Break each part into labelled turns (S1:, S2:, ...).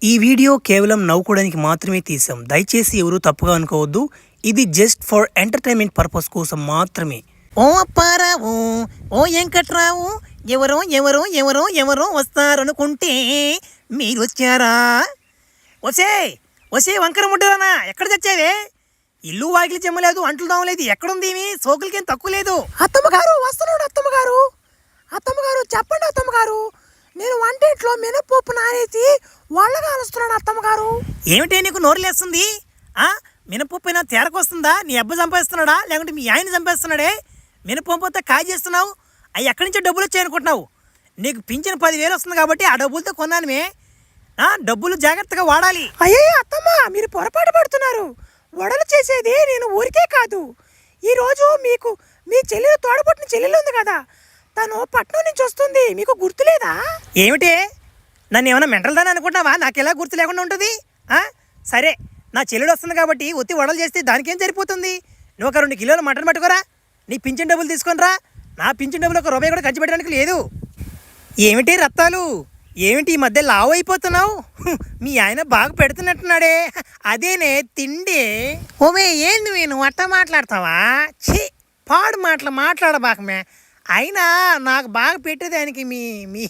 S1: ఈ వీడియో కేవలం నవ్వుకోవడానికి మాత్రమే తీసాం. దయచేసి ఎవరు తప్పుగా అనుకోవద్దు. ఇది జస్ట్ ఫర్ ఎంటర్టైన్మెంట్ పర్పస్ కోసం మాత్రమే.
S2: ఓ అప్పారావు, ఓ వెంకట్రావు, ఎవరో ఎవరో ఎవరో ఎవరో వస్తారనుకుంటే మీరు వచ్చారా? వసే వసే వంకర ముడ్డరానా, ఎక్కడ తెచ్చావే? ఇల్లు వాకిలి చెమ్మలేదు, అంట్లు దోమలేదు, ఎక్కడుంది సోకులకేం తక్కువ లేదు.
S3: అత్తమ్మగారు వస్తున్నాడు. అత్తమ్మగారు అత్తమ్మగారు చెప్పండి అత్తమ్మగారు, నేను వంటింట్లో మినపప్పు నానేసి వాళ్ళగా అలుస్తున్నాను అత్తమ్మగారు.
S2: ఏమిటే నీకు నోరులేస్తుంది? మినపప్పు అయినా తేరకొస్తుందా? నీ అబ్బ చంపేస్తున్నాడా లేకుంటే మీ ఆయన చంపేస్తున్నాడే? మినపప్పుతో కాయ చేస్తున్నావు, అవి ఎక్కడి నుంచో డబ్బులు వచ్చాయనుకుంటున్నావు? నీకు పింఛన్ 10,000 వస్తుంది కాబట్టి ఆ డబ్బులతో కొన్నానుమే. డబ్బులు జాగ్రత్తగా వాడాలి.
S3: అయ్యే అత్తమ్మ, మీరు పొరపాటు పడుతున్నారు. వడలు చేసేది నేను ఊరికే కాదు. ఈరోజు మీకు మీ చెల్లెలు తోడబుట్టిన చెల్లెలు ఉంది కదా, తను పట్నం నుంచి వస్తుంది, మీకు గుర్తులేదా?
S2: ఏమిటి, నన్ను ఏమైనా మెంటల్ దాని అనుకుంటున్నావా? నాకు ఎలా గుర్తు లేకుండా ఉంటుంది? సరే, నా చెల్లెడు వస్తుంది కాబట్టి ఒత్తి వడలు చేస్తే దానికేం సరిపోతుంది? నువ్వు ఒక 2 కిలోలు మటన్ పట్టుకోరా, నీ పింఛన్ డబ్బులు తీసుకొని రా. నా పింఛన్ డబ్బులు ఒక రూపాయి కూడా ఖర్చు పెట్టడానికి లేదు. ఏమిటి రత్తాలు, ఏమిటి ఈ మధ్య లావు అయిపోతున్నావు? మీ ఆయన బాగా పెడుతున్నట్టున్నాడే, అదేనే తిండి. ఓమే, ఏంది నువ్వు అట్ట మాట్లాడతావా? ఛీ, పాడు మాటలు మాట్లాడబాకమే. అయినా నాకు బాగా పెట్టేదానికి మీ మీ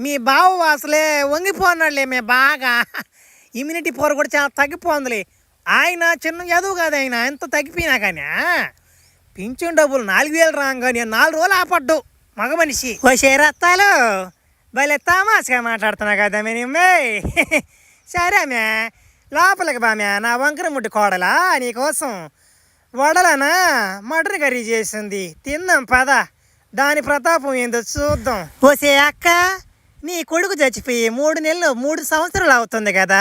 S2: మీ బావ అసలే వంగిపోన్నాడులే. బాగా ఇమ్యూనిటీ పవర్ కూడా చాలా తగ్గిపోందిలే. ఆయన చిన్న చదువు కాదు, ఆయన ఎంత తగ్గిపోయినా కానీ పింఛన్ డబ్బులు 4,000 రాగా నేను 4 రోజులు ఆపడ్డు మగ మనిషి. వచ్చే రత్తాలు భలే తమాషగా మాట్లాడుతున్నా కదా మేమే. సరే మే, లోపలికి బామ్యా. నా వంకర ముడ్డి కోడలా నీకోసం వడలనా మటన్ కర్రీ చేసింది, తిందాం పద. దాని ప్రతాపం ఏందో చూద్దాం. ఓసే అక్క, నీ కొడుకు చచ్చిపోయి 3 నెలలు 3 సంవత్సరాలు అవుతుంది కదా,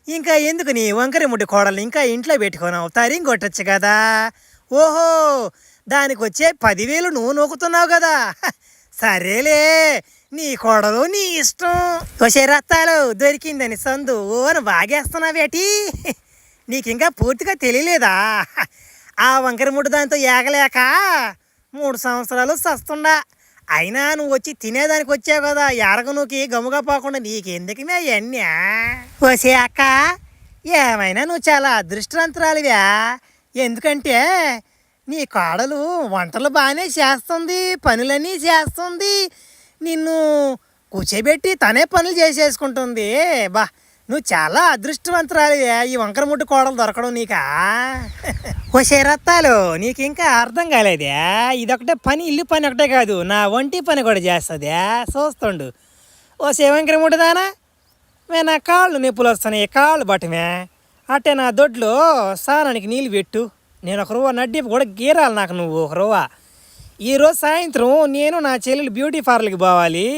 S2: ఇంకా ఎందుకు నీ వంకరి ముడ్డి కోడలు ఇంకా ఇంట్లో పెట్టుకున్నావు? తరిం కొట్టచ్చు కదా. ఓహో, దానికి వచ్చే 10,000 నువ్వు నూకుతున్నావు కదా. సరేలే, నీ కోడలు నీ ఇష్టం. వచ్చే రత్తాలు దొరికిందని సందు ఓను బాగేస్తున్నావేటి? నీకు ఇంకా పూర్తిగా తెలియలేదా? ఆ వంకరి ముడ్డు దాంతో ఏగలేక 3 సంవత్సరాలు సస్తుండా. అయినా నువ్వు వచ్చి తినేదానికి వచ్చావు కదా, ఎరగనుకి గమ్ముగా పోకుండా నీకెందుకు అవన్నీ? వచ్చే అక్క, ఏమైనా నువ్వు చాలా అదృష్టవంతురాలివా. ఎందుకంటే నీ కోడలు వంటలు బాగానే చేస్తుంది, పనులన్నీ చేస్తుంది, నిన్ను కూర్చోబెట్టి తనే పనులు చేసేసుకుంటుంది. బా, నువ్వు చాలా అదృష్టవంతురాలివే, ఈ వంకర ముడ్డు కోడలు దొరకడం నీకా. ఓ రత్తాలు, నీకు ఇంకా అర్థం కాలేదే, ఇదొకటే పని, ఇల్లు పని ఒకటే కాదు, నా ఒంటి పని కూడా చేస్తుంది. చూస్తుండు. ఓ వంకర ముడ్డుదానా, నా కాళ్ళు నొప్పులు వస్తున్నాయి, కాళ్ళు బట్టమే. అట్టే నా దొడ్లో స్నానానికి నీళ్ళు పెట్టు. నేను ఒక రవ్వ నడ్డిపు కూడా గీరాలి నాకు, నువ్వు ఒక రవ్వ. ఈరోజు సాయంత్రం నేను నా చెల్లెలు బ్యూటీ పార్లర్కి పోవాలి.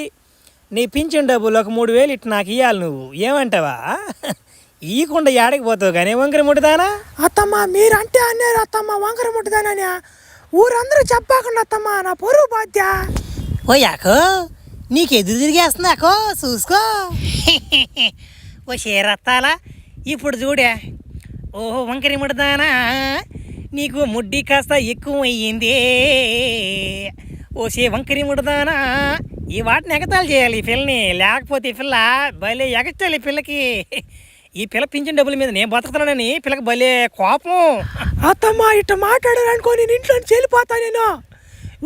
S2: నీ పింఛన్ డబ్బులు ఒక 3,000 ఇటు నాకు ఇవ్వాలి. నువ్వు ఏమంటావా? ఈకుండా ఏడకి పోతావు కానీ వంకర ముట్టుదానా.
S3: అత్తమ్మ, మీరంటే అన్నారు అత్తమ్మ వంకర ముట్టుదానా. ఊరందరూ చెప్పాకుండా అత్తమ్మ, నా పొరుగు బాధ్య.
S2: ఓ యాకో, నీకు ఎదురు తిరిగేస్తుందాకో, చూసుకో. ఓ రత్తాలా, ఇప్పుడు చూడే. ఓహో వంకరి ముట్టుదానా, నీకు ముడ్డి కాస్త ఎక్కువ అయ్యింది. ఓసే వంకరి ముడదానా, ఈ వాటిని ఎగతాలు చేయాలి ఈ పిల్లని, లేకపోతే ఈ పిల్ల భలే ఎగచాలి. ఈ పిల్లకి, ఈ పిల్ల పింఛన్ డబ్బుల మీద నేను బతుకుతున్నానని పిల్లకి భలే కోపం.
S3: అత్తమ్మ, ఇట్లా మాట్లాడారనుకో నేను ఇంట్లో చెల్లిపోతా. నేను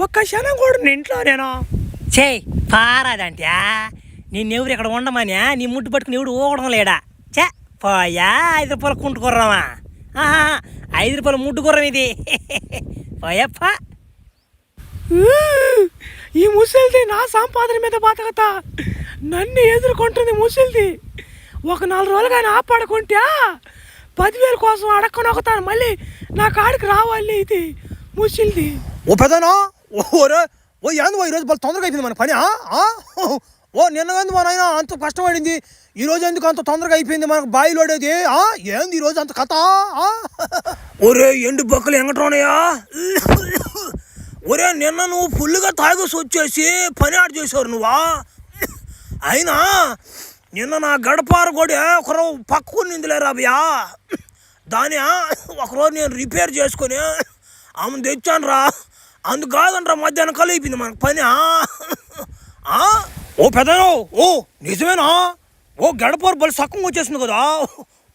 S3: ఒక్క క్షణం కూడా ఇంట్లో నేను
S2: చేయి పారాదంటే నిన్నెవరు ఇక్కడ ఉండమని నీ ముడ్డు పట్టుకుని ఎవడు ఊగడం లేడా? చే పోయా, 5 రూపాయలు కుంటుకుర్రామా? 5 రూపాయలు ముడ్డు గుర్రం ఇది. పోయప్ప,
S3: ఈ ముసలిది నా సంపాదన మీద బతకతా, నన్ను ఎదుర్కొంటుంది ముసలిది. ఒక 4 రోజులు కానీ ఆపాడుకుంటే 10,000 కోసం అడక్కనొకతాను, మళ్ళీ నా కాడికి రావాలి ఇది ముసలిది.
S1: ఓ పెదనా, ఓ ఏంది ఈరోజు బాగా తొందరగా అయిపోయింది మన పని. ఓ నిన్న ఏంది మన ఆయన అంత కష్టపడింది, ఈరోజు ఎందుకు అంత తొందరగా అయిపోయింది మనకు బాయిలోడేది? ఏంది ఈరోజు అంత కథ? ఒరే ఎండు బొక్కలు ఎంగట్రోనయా. ఒరే, నిన్న నువ్వు ఫుల్గా తాగేసి వచ్చేసి పని ఆడ చేసావు నువ్వా. అయినా నిన్న నా గడపార కూడా ఒకరోజు పక్కకు నిందిలేరా అభయా. దాని ఒకరోజు నేను రిపేర్ చేసుకొని ఆమెను తెచ్చాను రా. అందుకు కాదనరా మధ్యాహ్నం కలిపింది మనకు పని. ఓ పెద్దనో, ఓ నిజమేనా? ఓ గడపారు బలి సక్కంగా వచ్చేసింది కదా.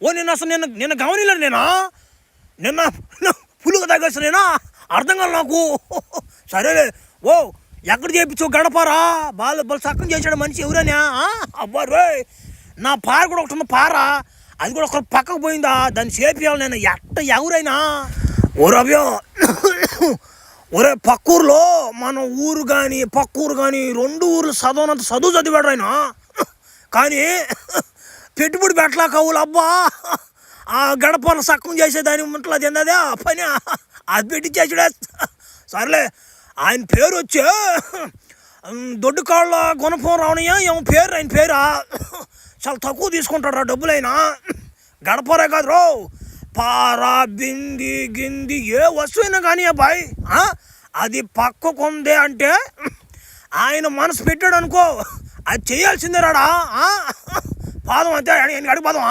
S1: ఓ నిన్న అసలు నిన్న గమనిలేదు నేనా, నిన్న పులుగా తగ్గేస్తా నేనా, అర్థం కాదు నాకు. సరేలే, ఓ ఎక్కడ చేయించావు గడపారా, బలి సక్కం చేశాడు మనిషి ఎవరన్నా. అబ్బా రే, నా పార కూడా ఒకటి ఉంది పార, అది కూడా ఒక పక్కకు పోయిందా, దాన్ని చేపియాలి నేను ఎవరైనా. ఓ రవ్య, ఒరే పక్కూరులో మన ఊరు కానీ పక్కూరు కానీ 2 ఊర్లు చదవనంత చదువు చదివాడు ఆయన, కానీ పెట్టుబడి పెట్టలా కవులు. అబ్బా ఆ గడపను సక్కం చేసేదాని ఉంటుంది ఏందదే ఆ పని, అది పెట్టించేసాడే. సర్లే, ఆయన పేరు వచ్చే దొడ్డుకాళ్ళ గుణపం రావణయ్య ఏమో పేరు, ఆయన పేరా చాలా తక్కువ తీసుకుంటాడు డబ్బులైనా. గడపరే కాదు రో, పారా బింది గింది ఏ వస్తువైనా కానీ అబ్బాయి అది పక్కకుంది అంటే ఆయన మనసు పెట్టాడు అనుకో, అది చేయాల్సిందే రాడా. పాదం అంతే అడిగిపాదం.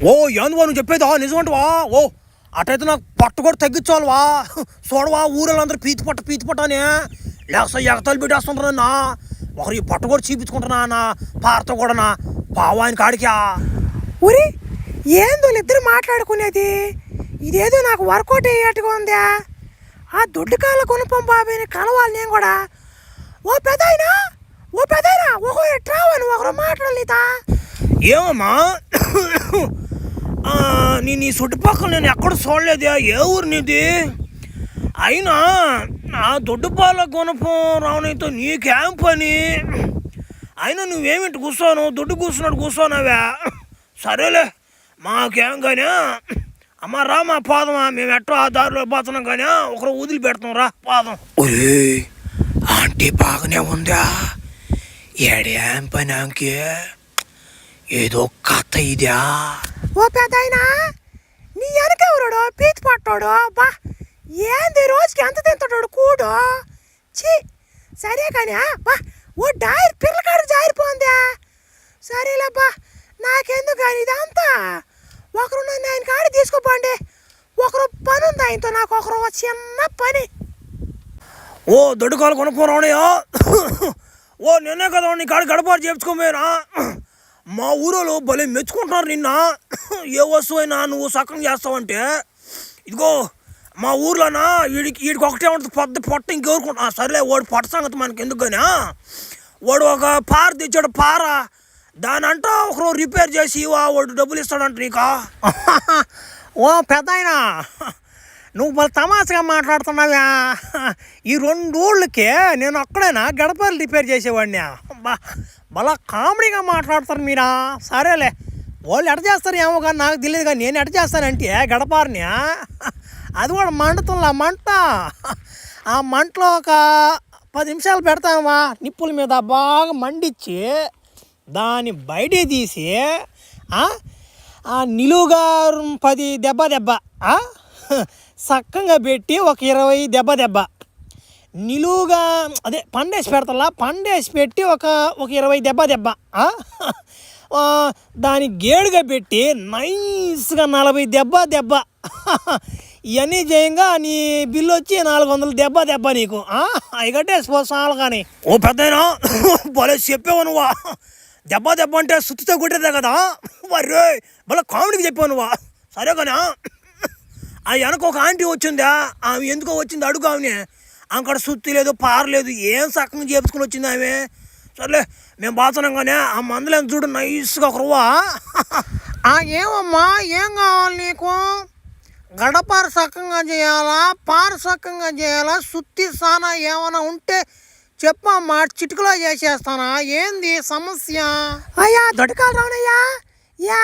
S1: ఓ ఏందువా నువ్వు చెప్పేదా నిజమంటవా? ఓ అటైతే నాకు పట్టు కూడా తగ్గించాలివా. చూడవా ఊళ్ళందరూ పీతి పట్ట అని లేకపోతే ఎగతాలు పెట్టేస్తుంటారన్నా. ఒకరు ఈ పట్టు కూడా చూపించుకుంటున్నా నా పారతో కూడా పావాయన కాడికా.
S3: ఊరి ఏందో ఇద్దరు మాట్లాడుకునేది, ఇదేదో నాకు వర్కౌట్ అయ్యేట్టుగా ఉందా. ఆ దొడ్డుకాళ్ళ గుణపం బాబాయ్ని కలవాలి నేను కూడా. ఓ పెదాయినా ఒక ట్రావెల్ ఒకరు మాట్లాడలేదా?
S1: ఏమమ్మా నీ చుట్టుపక్కల నేను ఎక్కడ చూడలేదే, ఏ ఊరు నీది? అయినా ఆ దొడ్డుపాల గుణపం రావణతో నీకేం పని? అయినా నువ్వేమిటి కూర్చోను, దొడ్డు కూర్చోనావా? సరేలే, మాకేం కానీ అమ్మ రా మా పాదమా, మేము ఎట్టో ఆ దారిలో పోతున్నాం కానీ ఒకరు వదిలి పెడతాం రా పాదం. ఒరే ఆంటీ బాగానే ఉందా, ఏడేం పని ఆంకి, ఏదో కథ ఇదా.
S3: ఓ పెద్దాయినా నీ వెనకెవరాడు పీతి పట్టాడు, బా ఏంది రోజుకి ఎంత తింటాడు కూడు. ఛీ సరే కానీ బా ఓ డైర్ పిల్లకాడు జారిపోందా. సరేలేబ్బా నాకెందుకు కానీ ఇదంతా. ఒకరు నన్ను ఆయన కాడి తీసుకోపోండి, ఒకరు పని ఉంది ఆయనతో, నాకు ఒకరు చిన్న పని.
S1: ఓ దొడ్డుకాలు కొనుక్కోరావణయ్యా, ఓ నిన్నే కదా నీ కాడి గడపాటు చేయించుకోమేనా. మా ఊరిలో భలే మెచ్చుకుంటున్నారు నిన్న, ఏ వస్తువు అయినా నువ్వు సక్కం చేస్తావంటే. ఇదిగో మా ఊర్లోనా వీడికి ఒకటే ఉంటుంది పెద్ద పొట్ట, ఇంకెవరుకుంటా. సరేలే వాడు పొట్ట సంగతి మనకి ఎందుకు కానీ, వాడు ఒక పార తెచ్చాడు, పార దానంట ఒకరు రిపేర్ చేసి వాడు డబ్బులు ఇస్తాడంట నీకా.
S2: ఓ పెద్దాయనా నువ్వు మళ్ళీ తమాషగా మాట్లాడుతున్నావా? ఈ 2 ఊళ్ళకే నేను అక్కడైనా గడపలు రిపేర్ చేసేవాడిని. మళ్ళా కామెడీగా మాట్లాడతారు మీరా. సరేలే, వాళ్ళు ఎట చేస్తారు ఏమో కానీ నాకు తెలియదు, కానీ నేను ఎట చేస్తానంటే గడపారిని అది కూడా మండుతుందా మంట. ఆ మంటలో ఒక 10 నిమిషాలు పెడతామా నిప్పుల మీద బాగా మండిచ్చి దాన్ని బయట తీసి ఆ నిలువుగా 10 దెబ్బ సక్కంగా పెట్టి ఒక 20 దెబ్బ నిలువుగా అదే పండేసి పెడతా, పండేసి పెట్టి ఒక 20 దెబ్బ దాని గేడుగా పెట్టి నైస్గా 40 దెబ్బ ఇవన్నీ చేయంగా నీ బిల్లు వచ్చి 400 దెబ్బ నీకు అవి కట్టేసిపోతాను కానీ.
S1: ఓ పెద్దయినా భలే చెప్పావు నువ్వా, దెబ్బ అంటే సుత్తితో కొట్టేదే కదా. మరే భలే కామెడీకి చెప్పావు నువ్వా. సరే కానీ ఆ వెనక ఒక ఆంటీ వచ్చిందా, ఆమె ఎందుకో వచ్చింది అడుగు ఆమెని. అక్కడ సుత్తి లేదు పారలేదు, ఏం సక్కగా చేపించుకుని వచ్చింది ఆమె. సర్లే మేము బాతున్నాం కానీ ఆ మందులేం చూడు నైస్గా ఒక రువ్వా.
S2: ఏమమ్మా ఏం కావాలి నీకు? గడపార సక్కంగా చేయాలా, పార సక్కంగా చేయాలా, సుత్తి సానా ఏమైనా ఉంటే చెప్పమ్మా, చిటికలో చేసేస్తానా. ఏంది సమస్య?
S3: అయ్యా దొడ్డుకాలు రావణయ్యా,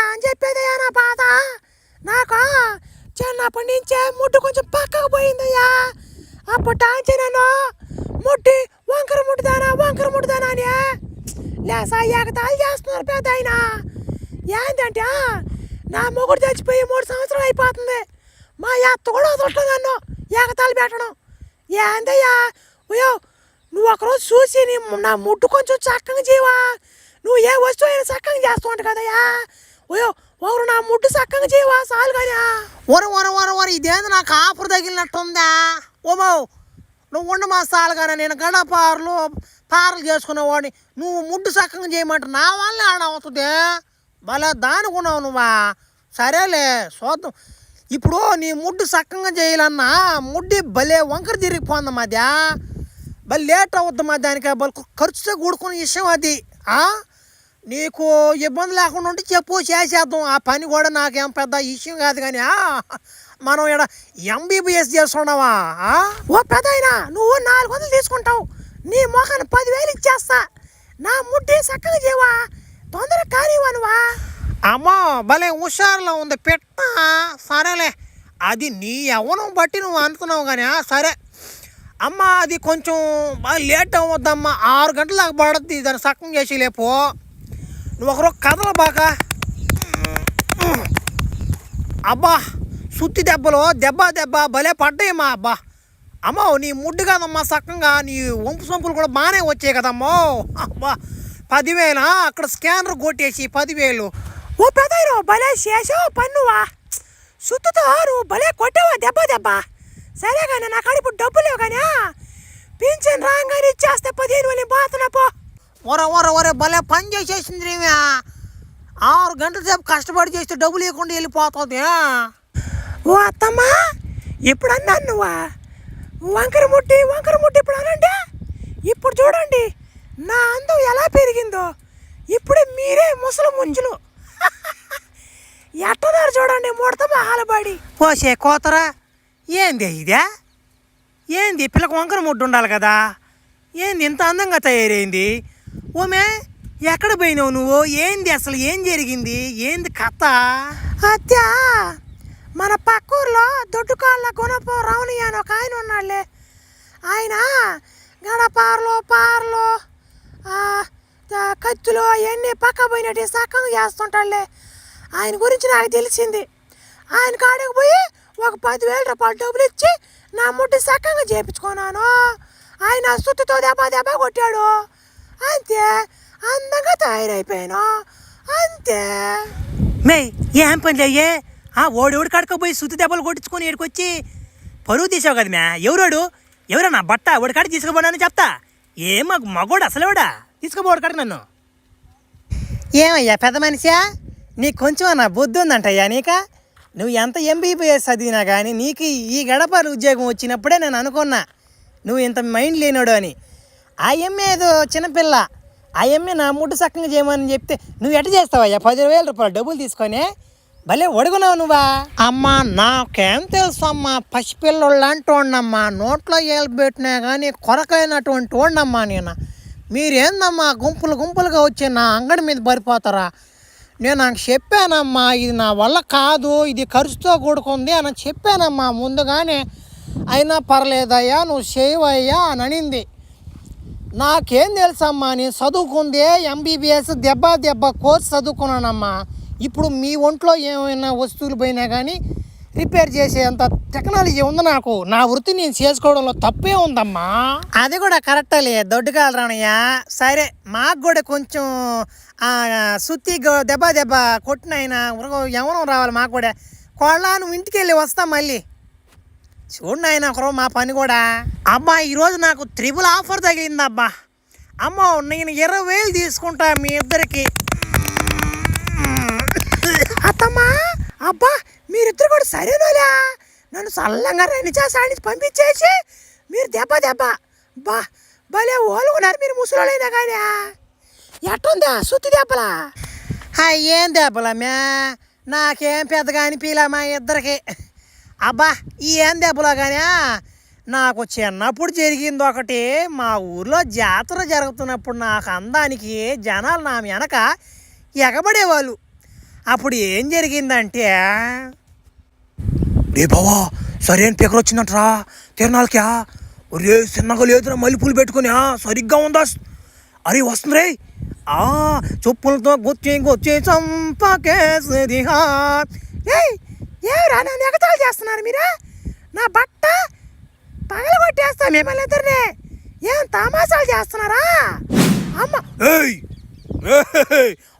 S3: అని చెప్పేదయ్యా నా బాధ. నాకు చిన్నప్పటి నుంచే ముడ్డు కొంచెం పక్కకు పోయిందయ్యా. అప్పటి నుంచి నేను వంకర ముట్టుదానా అని లేసా ఎగతాళి చేస్తున్నారు పెద్ద ఆయన. ఏంటంటే నా మొగుడు చచ్చిపోయి 3 సంవత్సరాలు అయిపోతుంది, మా అత్త కూడా వదలటం నన్ను ఎగతాళి పెట్టడం. ఏందయ్యా అయ్యో నువ్వు ఒకరోజు చూసి నా ముడ్డు కొంచెం చక్కగా చేయవా, నువ్వు ఏ వస్తువు అయినా చక్కగా చేస్తూ ఉంటా కదయ్యా. అయ్యో ఒకరు నా ముడ్డు చక్కగా చేయవా చాలు కానీ.
S2: ఒర ఇదేంది నాకు ఆఫర్ తగిలినట్టుందా? ఓమో నువ్వు ఉండ మా సాలు కానీ, నేను పారలు చేసుకునేవాడిని, నువ్వు ముడ్డు చక్కగా చేయమంటే నా వల్ల ఆడవుతుంది. భలే దానుకున్నావు నువ్వా. సరేలే చూద్దాం. ఇప్పుడు నీ ముడ్డు సక్కంగా చేయాలన్నా ముడ్డి భలే వంకర తిరిగిపోంది మధ్య. భలే లేట్ అవుద్ది మా దానికి. భలే ఖర్చుతో కూడుకున్న విషయం అది. నీకు ఇబ్బంది లేకుండా ఉంటే చెప్పు, చేసేద్దాం. ఆ పని కూడా నాకేం పెద్ద విషయం కాదు. కానీ మనం ఇక్కడ ఎంబీబీఎస్ చేస్తున్నావా? ఓ పెద్దాయన, నువ్వు 400 తీసుకుంటావు, నీ మొఖాన్ని 10,000 ఇచ్చేస్తా. నా ముడ్డి చక్కగా చేయవా, తొందరగా కానివ్వనువా. అమ్మా భలే హుషారులో ఉంది పెట్ట. సరేలే, అది నీ యవ్వనం బట్టి నువ్వు అనుకున్నావు కానీ సరే అమ్మ. అది కొంచెం బాగా లేట్ అవ్వద్దమ్మా, 6 గంటల దాకా పడుద్ది. దాన్ని సక్కం చేసి లేపో. నువ్వు ఒకరోజు కథలు బాగా. అబ్బా సుత్తి దెబ్బలు దెబ్బ భలే పడ్డాయమ్మా. అబ్బా అమ్మో, నీ ముడ్డు కదమ్మా సక్కంగా. నీ వంపు సొంపులు కూడా బాగానే వచ్చాయి కదమ్మో. అబ్బా 10,000 అక్కడ స్కానర్ కొట్టేసి 10,000.
S3: ఓ పెదాయిరో, భలే చేసావు పన్నువా. సుత్తుతో నువ్వు భలే కొట్టావా దెబ్బ. సరే కానీ నా కాడ ఇప్పుడు డబ్బులు లేవు కానీ పింఛన్ రాగానే ఇచ్చేస్తే 15,000 బాతున్నా పో.
S2: ఒరే భలే పని చేసేసింది రేమి. 6 గంటల సేపు కష్టపడి చేస్తే డబ్బులు ఇవ్వకుండా వెళ్ళిపోతుంది.
S3: ఓ అత్తమ్మా, ఇప్పుడు అన్నాను నువ్వా వంకర ముట్టి ఇప్పుడు అనంటే. ఇప్పుడు చూడండి నా అందం ఎలా పెరిగిందో. ఇప్పుడు మీరే ముసలి ముంజులు. ఎట్టదారు చూడండి ముడత మహాలబడి.
S2: పోసే కోతరా, ఏంది ఇదే? ఏంది పిల్లకు వంకర ముడ్డు ఉండాలి కదా, ఏంది ఇంత అందంగా తయారైంది? ఓమే ఎక్కడ పోయినావు నువ్వు? ఏంది అసలు, ఏం జరిగింది, ఏంది కథ?
S3: అత్యా, మన పక్కూర్లో దొడ్డుకాళ్ళ గుణపం రావణయ్య అని ఒక ఆయన ఉన్నాడులే. ఆయన గడపారలు పారలు కత్తులు అవన్నీ పక్క పోయినట్టు సక్కగా చేస్తుంటాడులే. ఆయన గురించి నాకు తెలిసింది. ఆయన కాడికి పోయి ఒక 10,000 రూపాయలు డబ్బులు ఇచ్చి నా ముడ్డి సక్కగా చేయించుకున్నాను. ఆయన సుత్తుతో దెబ్బ కొట్టాడు. అంతే, అందంగా తయారైపోయాను అంతే.
S2: మే ఏం పని అయ్యే? ఓడి కాడకపోయి సుత్తి దెబ్బలు కొట్టించుకొని ఇక్కడికొచ్చి పరువు తీసావు కదా మ్యా. ఎవరా నా బట్ట ఓడి కాడికి తీసుకుపోనానని చెప్తా. మాకు మగోడు అసలేవాడా? తీసుకుపోడు కాడికి నన్ను. ఏమయ్యా పెద్ద మనిషా, నీకు కొంచెం నా బుద్ధి ఉందంటయ్యా నీక. నువ్వు ఎంత ఎంబీబీఎస్ చదివినా కానీ నీకు ఈ గడప ఉద్యోగం వచ్చినప్పుడే నేను అనుకున్నా నువ్వు ఇంత మైండ్ లేనాడు అని. ఆ ఎమ్మె ఏదో చిన్నపిల్ల, ఆ ఎమ్మె నా ముడ్డు సక్కంగా చేయమని చెప్తే నువ్వు ఎట్ట చేస్తావయ్యా 10,000 రూపాయలు డబ్బులు తీసుకొని? భలే ఒడుగున్నావు నువ్వా. అమ్మా నాకేం తెలుసు అమ్మా, పసిపిల్లలు అంటోండమ్మా, నోట్లో ఏలు పెట్టినా కానీ కొరకైనటువంటి వాడినమ్మా నేను. మీరేందమ్మా గుంపులుగా వచ్చి నా అంగడి మీద పడిపోతారా? నేను నాకు చెప్పానమ్మా, ఇది నా వల్ల కాదు, ఇది ఖర్చుతో కూడుకుంది అని చెప్పానమ్మా ముందుగానే. అయినా పర్లేదయ్యా నువ్వు చేయవయ్యా అని అనింది. నాకేం తెలుసమ్మా, నేను చదువుకుందే ఎంబీబీఎస్ దెబ్బ కోర్స్ చదువుకున్నానమ్మా. ఇప్పుడు మీ ఒంట్లో ఏమైనా వస్తువులు పోయినా కానీ రిపేర్ చేసేంత టెక్నాలజీ ఉంది నాకు. నా వృత్తి నేను చేసుకోవడంలో తప్పే ఉందమ్మా. అది కూడా కరెక్టలే దొడ్డుకాలు రానయ్యా. సరే మాకు కూడా కొంచెం సుత్తి దెబ్బ కొట్టినైనా యవనం రావాలి మాకు కూడా. కోళ్ళ నువ్వు ఇంటికి వెళ్ళి వస్తా మళ్ళీ. చూడండి ఆయన ఒకరో మా పని కూడా. అబ్బా ఈరోజు నాకు 3 ఆఫర్ తగిలిందబ్బా. అమ్మో నేను 20,000 తీసుకుంటా మీ ఇద్దరికి.
S3: అత్తమ్మా, అబ్బా మీరిద్దరు కూడా సరేనోలే. నన్ను చల్లంగా రణిచాసాడి పంపించేసి మీరు దెబ్బ బా భలే ఓలుకున్నారు మీరు ముసలోళ్ళైనా కానీ. ఎట్టుందా సుత్తి దెబ్బలా?
S2: ఏం దెబ్బలమ్యా, నాకేం పెద్దగా అనిపించలే మా ఇద్దరికి. అబ్బా ఏం దెబ్బలో కానీ నాకు చిన్నప్పుడు జరిగింది ఒకటి. మా ఊర్లో జాతర జరుగుతున్నప్పుడు నాకు అందానికి జనాలు నా వెనక ఎగబడేవాళ్ళు. అప్పుడు ఏం జరిగిందంటే,
S1: రే బావా సరైన పికర్ వచ్చిందంటరా తిరణాలకా. ఒరే చిన్నగా లేదురా, మల్లెపూలు పెట్టుకుని సరిగ్గా ఉందా? అరే వస్తుంది రే. చెప్పులతో గుచ్చి చంపకేసి.
S3: ఏరా నన్ను ఎగతాళి చేస్తున్నారు మీరా? నా బట్ట పగల కొట్టేస్తా మిమ్మల్ని ఇద్దరిని. ఏం తమాషాలు చేస్తున్నారా? అమ్మ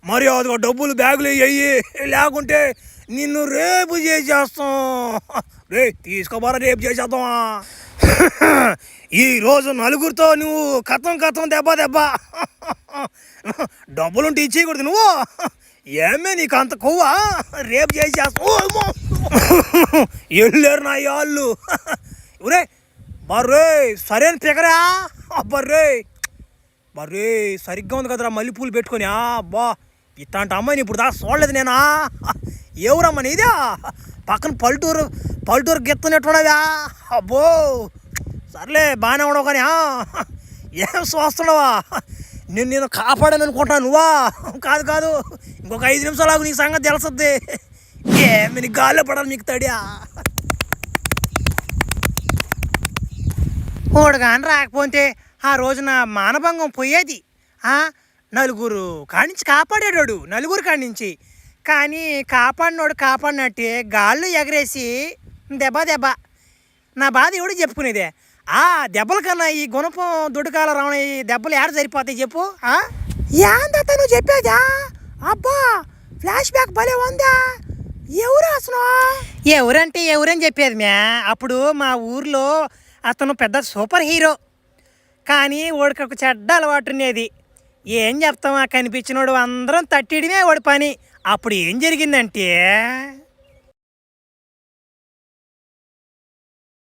S1: మర్యాదగా డబ్బులు బ్యాగులు అయ్యి, లేకుంటే నిన్ను రేపు చేసేస్తాం. రే తీసుకోబారా, రేపు చేసేద్దామా? ఈరోజు నలుగురితో నువ్వు కథం దెబ్బ. డబ్బులుంటే ఇచ్చేయకూడదు నువ్వు. ఏమే నీకు అంత కొవ్వా రేపు చేసేస్తా వెళ్ళారు నా వాళ్ళు ఒరే బర్రే సరైన పికరా బర్రే బర్రే సరిగ్గా ఉంది కదరా మల్లెపూలు పెట్టుకొని అబ్బా ఇట్లాంటి అమ్మాయిని ఇప్పుడు దాకా చూడలేదు నేనా ఎవరమ్మా నీదా పక్కన పల్లెటూరు గెత్తున్నట్టున్నావా అబ్బో సర్లే బాగానే ఉండవు కానీ ఏం చూస్తున్నావా నేను కాపాడాను అనుకుంటాను నువ్వా కాదు ఇంకొక 5 నిమిషాలు నీ సంగతి తెలుస్తుంది ఏమి నీ గాల్లో పడాలి మీకు తడియా
S2: ఓడు కానీ రాకపోతే ఆ రోజున మానభంగం పోయేది నలుగురు కానించి కాపాడాడు నలుగురు కానించి కానీ కాపాడినట్టే గాళ్ళు ఎగరేసి దెబ్బ నా బాధ ఎవడు చెప్పుకునేదే దెబ్బల కన్నా ఈ గుణపం దుడ్డుకాల రావణ ఈ దెబ్బలు ఏడ సరిపోతాయి చెప్పు
S3: ఏందత్త నువ్వు చెప్పేదా అబ్బా ఫ్లాష్ బ్యాక్ భలే ఉందా ఎవరు అసలు
S2: ఎవరంటే ఎవరని చెప్పేది మ్యా అప్పుడు మా ఊర్లో అతను పెద్ద సూపర్ హీరో కానీ వాడికి ఒక చెడ్డ అలవాటు ఉండేది ఏం చెప్తామా కనిపించినోడు అందరం తట్టిడమే వాడి పని అప్పుడు ఏం జరిగిందంటే